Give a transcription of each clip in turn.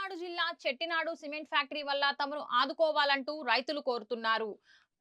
పల్నాడు జిల్లా Chettinad cement factory వల్ల తమను ఆదుకోవాలంటూ రైతులు కోరుతున్నారు.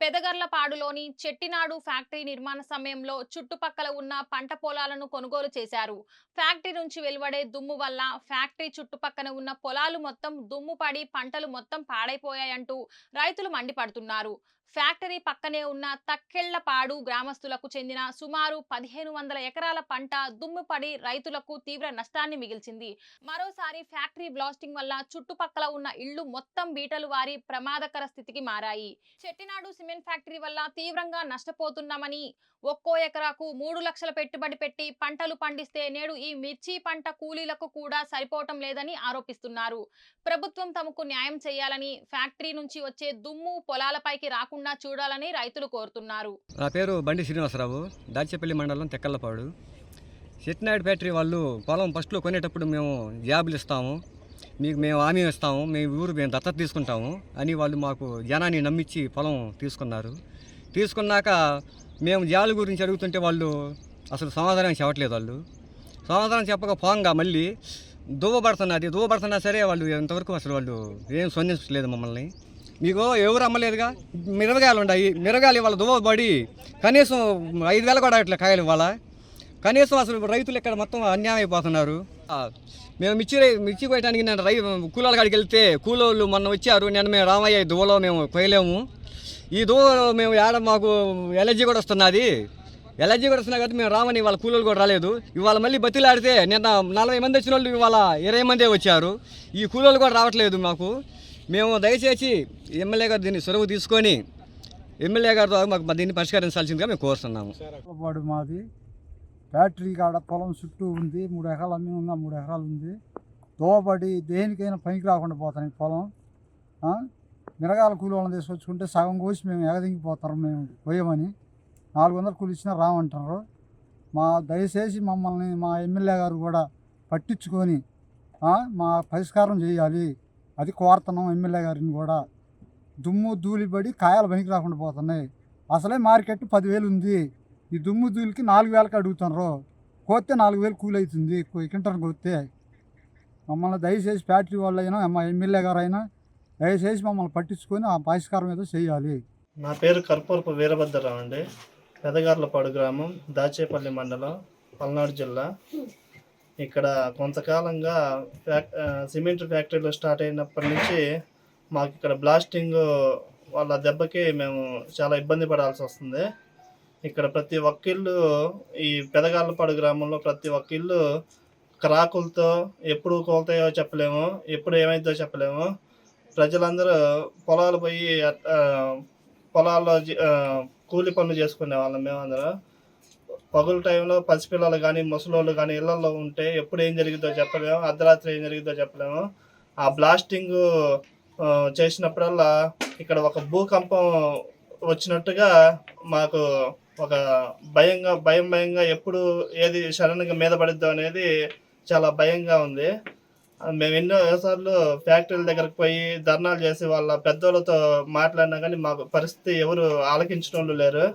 పెదగర్లపాడులోని చెట్టినాడు ఫ్యాక్టరీ నిర్మాణ సమయంలో చుట్టుపక్కల ఉన్న పంట పొలాలను కొనుగోలు చేశారు. ఫ్యాక్టరీ నుంచి వెలువడే దుమ్ము వల్ల ఫ్యాక్టరీ చుట్టుపక్కన ఉన్న పొలాలు మొత్తం దుమ్ము పడి పంటలు మొత్తం పాడైపోయాయంటూ రైతులు మండిపడుతున్నారు. ఫ్యాక్టరీ పక్కనే ఉన్న తక్కెళ్లపాడు గ్రామస్తులకు చెందిన సుమారు 1500 ఎకరాల పంట దుమ్ము పడి రైతులకు తీవ్ర నష్టాన్ని మిగిల్చింది. మరోసారి ఫ్యాక్టరీ బ్లాస్టింగ్ వల్ల చుట్టుపక్కల ఉన్న ఇళ్లు మొత్తం బీటలు వారి ప్రమాదకర స్థితికి మారాయి. చెట్టినాడు సిమెంట్ ఫ్యాక్టరీ వల్ల తీవ్రంగా నష్టపోతున్నామని, ఒక్కో ఎకరాకు 3 లక్షల పెట్టుబడి పెట్టి పంటలు పండిస్తే నేడు ఈ మిర్చి పంట కూలీలకు కూడా సరిపోవటం లేదని ఆరోపిస్తున్నారు. ప్రభుత్వం తమకు న్యాయం చేయాలని, ఫ్యాక్టరీ నుంచి వచ్చే దుమ్ము పొలాలపైకి రాకుండా చూడాలని రైతులు కోరుతున్నారు. నా పేరు బండి శ్రీనివాసరావు, దాచేపల్లి మండలం తెక్కల్లపాడు. చెట్టినాడు ఫ్యాక్టరీ వాళ్ళు పొలం ఫస్ట్లో కొనేటప్పుడు మేము జాబులు ఇస్తాము, మేము హామీ ఇస్తాము, మేము దత్తత తీసుకుంటాము అని వాళ్ళు మాకు జనాన్ని నమ్మించి పొలం తీసుకున్నారు. తీసుకున్నాక మేము జాబుల గురించి అడుగుతుంటే వాళ్ళు అసలు సమాధానం చెప్పట్లేదు. వాళ్ళు సమాధానం చెప్పకపోగా మళ్ళీ దువ్వబడుతున్నా సరే వాళ్ళు ఇంతవరకు అసలు వాళ్ళు ఏం స్పందించలేదు మమ్మల్ని. మీకు ఎవరు అమ్మలేదుగా, మిరగాయలు ఉన్నాయి, మిరగాయలు ఇవాళ దువ్వబడి కనీసం 5,000 కూడా ఇట్లా కాయలు ఇవాళ. కనీసం అసలు రైతులు ఇక్కడ మొత్తం అన్యాయం అయిపోతున్నారు. మేము మిర్చి కోయటానికి నేను కూలోళ్ళ కాడికి వెళ్తే కూలోళ్ళు మొన్న వచ్చారు. మేము రామయ్య దువ్వలో మేము కోయలేము, ఈ దువ్వలో మేము మాకు ఎలర్జీ కూడా వస్తున్నది కాబట్టి మేము రామని ఇవాళ కూలోళ్ళు కూడా రాలేదు. ఇవాళ మళ్ళీ బతిలాడితే నిన్న 40 మంది వచ్చిన వాళ్ళు ఇవాళ 20 మందే వచ్చారు. ఈ కూలోళ్ళు కూడా రావట్లేదు మాకు. మేము దయచేసి ఎమ్మెల్యే గారు దీన్ని చొరవ తీసుకొని ఎమ్మెల్యే గారితో మాకు దీన్ని పరిష్కరించాల్సిందిగా మేము కోరుతున్నాము. మాది ఫ్యాక్టరీ కాడ పొలం చుట్టూ ఉంది, 3 ఎకరాలు అమ్మి ఉన్న 3 ఎకరాలు ఉంది. దోవబడి దేనికైనా పనికి రాకుండా పోతాను పొలం. మిరగాల కూలీలను తీసుకొచ్చుకుంటే సగం కోసి మేము ఎగదింగిపోతారు. మేము పోయామని 400 కూలి ఇచ్చినా రామంటారు. దయచేసి మమ్మల్ని మా ఎమ్మెల్యే గారు కూడా పట్టించుకొని మా పరిష్కారం చేయాలి, అది కోరుతున్నాం ఎమ్మెల్యే గారిని కూడా. దుమ్ము ధూళిపడి కాయలు పనికి రాకుండా పోతున్నాయి. అసలే మార్కెట్ 10,000 ఉంది, ఈ దుమ్ము ధూళికి 4,000కి అడుగుతున్నారు. కోస్తే 4,000 కూలి అవుతుంది కింటర్కి కోస్తే. మమ్మల్ని దయచేసి ఫ్యాక్టరీ వాళ్ళు అయినా మా ఎమ్మెల్యే గారు అయినా దయచేసి మమ్మల్ని పట్టించుకొని ఆ పరిష్కారం ఏదో చేయాలి. నా పేరు కర్పూరపు వీరభద్రరావు అండి. పెదగార్లపాడు గ్రామం, దాచేపల్లి మండలం, పల్నాడు జిల్లా. ఇక్కడ కొంతకాలంగా సిమెంట్ ఫ్యాక్టరీలో స్టార్ట్ అయినప్పటి నుంచి మాకు ఇక్కడ బ్లాస్టింగ్ వాళ్ళ దెబ్బకి మేము చాలా ఇబ్బంది పడాల్సి వస్తుంది. ఇక్కడ ప్రతి ఒక్క ఇల్లు, ఈ పెదగార్లపాడు గ్రామంలో ప్రతి ఒక్క ఇల్లు క్రాకులతో ఎప్పుడు కోల్తాయో చెప్పలేము, ఎప్పుడు ఏమైందో చెప్పలేము. ప్రజలందరూ పొలాలు పోయి పొలాల్లో కూలి పనులు చేసుకునే వాళ్ళం. మేమందరం పగుల టైంలో పసిపిల్లలు కానీ ముసలోళ్ళు కానీ ఇళ్లలో ఉంటే ఎప్పుడు ఏం జరిగిద్దో చెప్పలేము, అర్ధరాత్రి ఏం జరిగిద్దో చెప్పలేము. ఆ బ్లాస్టింగ్ చేసినప్పుడల్లా ఇక్కడ ఒక భూకంపం వచ్చినట్టుగా మాకు ఒక భయంగా ఎప్పుడు ఏది సడన్గా మీద పడిద్దో అనేది చాలా భయంగా ఉంది. మేము ఎన్నోసార్లు ఫ్యాక్టరీల దగ్గరకు పోయి ధర్నాలు చేసి వాళ్ళ పెద్దోళ్ళతో మాట్లాడినా కానీ మాకు పరిస్థితి ఎవరు ఆలకించడం లేరు.